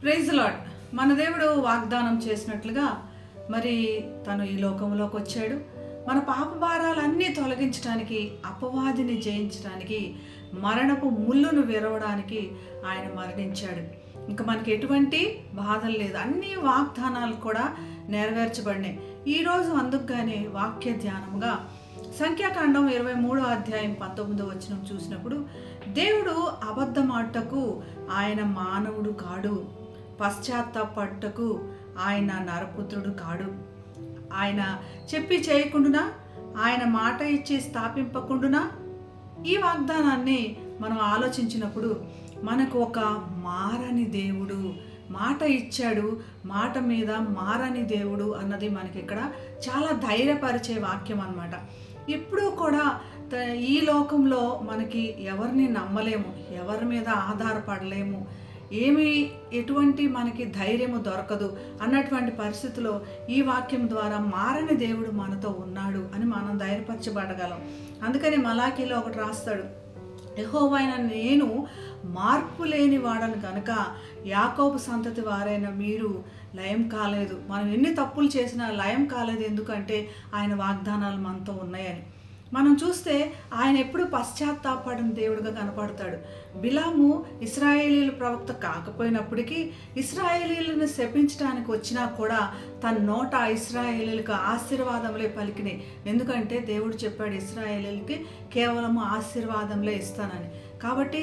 Praise lord. మన దేవుడు వాగ్దానం చేసినట్లుగా మరి తను ఈ లోకంలోకి వచ్చాడు. మన పాప భారాలన్నీ తొలగించడానికి, అపవాదిని జయించడానికి, మరణపు ముళ్ళును విరవడానికి ఆయన మరణించాడు. ఇంకా మనకి ఎటువంటి బాధలు లేదు. అన్ని వాగ్దానాలు కూడా నెరవేర్చబడినాయి. ఈరోజు అందుకుగానే వాక్య ధ్యానంగా సంఖ్యాకాండం 23:19 చూసినప్పుడు, దేవుడు అబద్ధమాటకు ఆయన మానవుడు కాడు, పశ్చాత్తాపట్టుకు ఆయన నరపుత్రుడు కాడు. ఆయన చెప్పి చేయకుండానా, ఆయన మాట ఇచ్చి స్థాపింపకుండానా. ఈ వాగ్దానాన్ని మనం ఆలోచించినప్పుడు మనకు ఒక మారని దేవుడు, మాట ఇచ్చాడు, మాట మీద మారని దేవుడు అన్నది మనకి ఇక్కడ చాలా ధైర్యపరిచే వాక్యం అన్నమాట. ఇప్పుడు కూడా ఈ లోకంలో మనకి ఎవరిని నమ్మలేము, ఎవరి మీద ఆధారపడలేము, ఎటువంటి మనకి ధైర్యము దొరకదు అన్నటువంటి పరిస్థితిలో ఈ వాక్యం ద్వారా మారని దేవుడు మనతో ఉన్నాడు అని మనం ధైర్యపరచబడగలం. అందుకని మలాకీలో ఒకటి రాస్తాడు, యెహోవైన నేను మార్పు లేని వాడను కనుక యాకోబు సంతతి వారైన మీరు లయం కాలేదు. మనం ఎన్ని తప్పులు చేసినా లయం కాలేదు. ఎందుకంటే ఆయన వాగ్దానాలు మనతో ఉన్నాయని. మనం చూస్తే ఆయన ఎప్పుడు పశ్చాత్తాపడిన దేవుడిగా కనపడతాడు. బిలాము ఇశ్రాయేలీల ప్రవక్త కాకపోయినప్పటికీ ఇశ్రాయేలీలను శపించడానికి వచ్చినా కూడా తన నోట ఇశ్రాయేలీలకు ఆశీర్వాదములే పలికినాయి. ఎందుకంటే దేవుడు చెప్పాడు ఇశ్రాయేలీలకి కేవలము ఆశీర్వాదంలే ఇస్తానని. కాబట్టి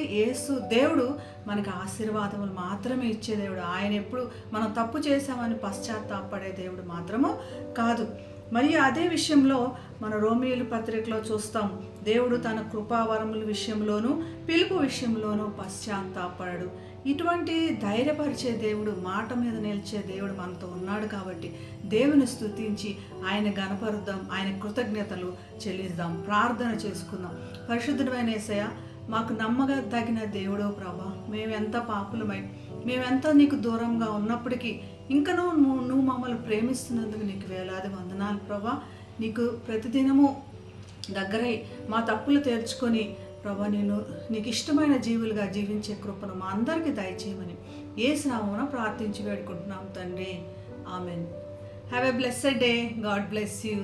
దేవుడు మనకి ఆశీర్వాదములు మాత్రమే ఇచ్చే దేవుడు. ఆయన ఎప్పుడు మనం తప్పు చేశామని పశ్చాత్తాపడే దేవుడు మాత్రము కాదు. మరియు అదే విషయంలో మన రోమీయుల పత్రికలో చూస్తాం, దేవుడు తన కృపావరముల విషయంలోనూ పిలుపు విషయంలోనూ పశ్చాత్తాపడడు. ఇటువంటి ధైర్యపరిచే దేవుడు, మాట మీద నిలిచే దేవుడు మనతో ఉన్నాడు. కాబట్టి దేవుని స్తుతించి ఆయన గణపరుద్దాం, ఆయన కృతజ్ఞతలు చెల్లిద్దాం, ప్రార్థన చేసుకుందాం. పరిశుద్ధుడైన యేసయ్య, మాకు నమ్మదగిన దేవుడో ప్రభా, మేమెంత పాపులమై, మేమెంత నీకు దూరంగా ఉన్నప్పటికీ ఇంకా నువ్వు మమ్మల్ని ప్రేమిస్తున్నందుకు నీకు వేలాది వందనాలు ప్రభా. నీకు ప్రతిదినము దగ్గరై మా తప్పులు తెరుచుకొని ప్రభా నీకు ఇష్టమైన జీవులుగా జీవించే కృపను మా అందరికీ దయచేయమని యేసు నామమున ప్రార్థించి వేడుకుంటున్నాం తండ్రి. Amen. Have a blessed day. God bless you.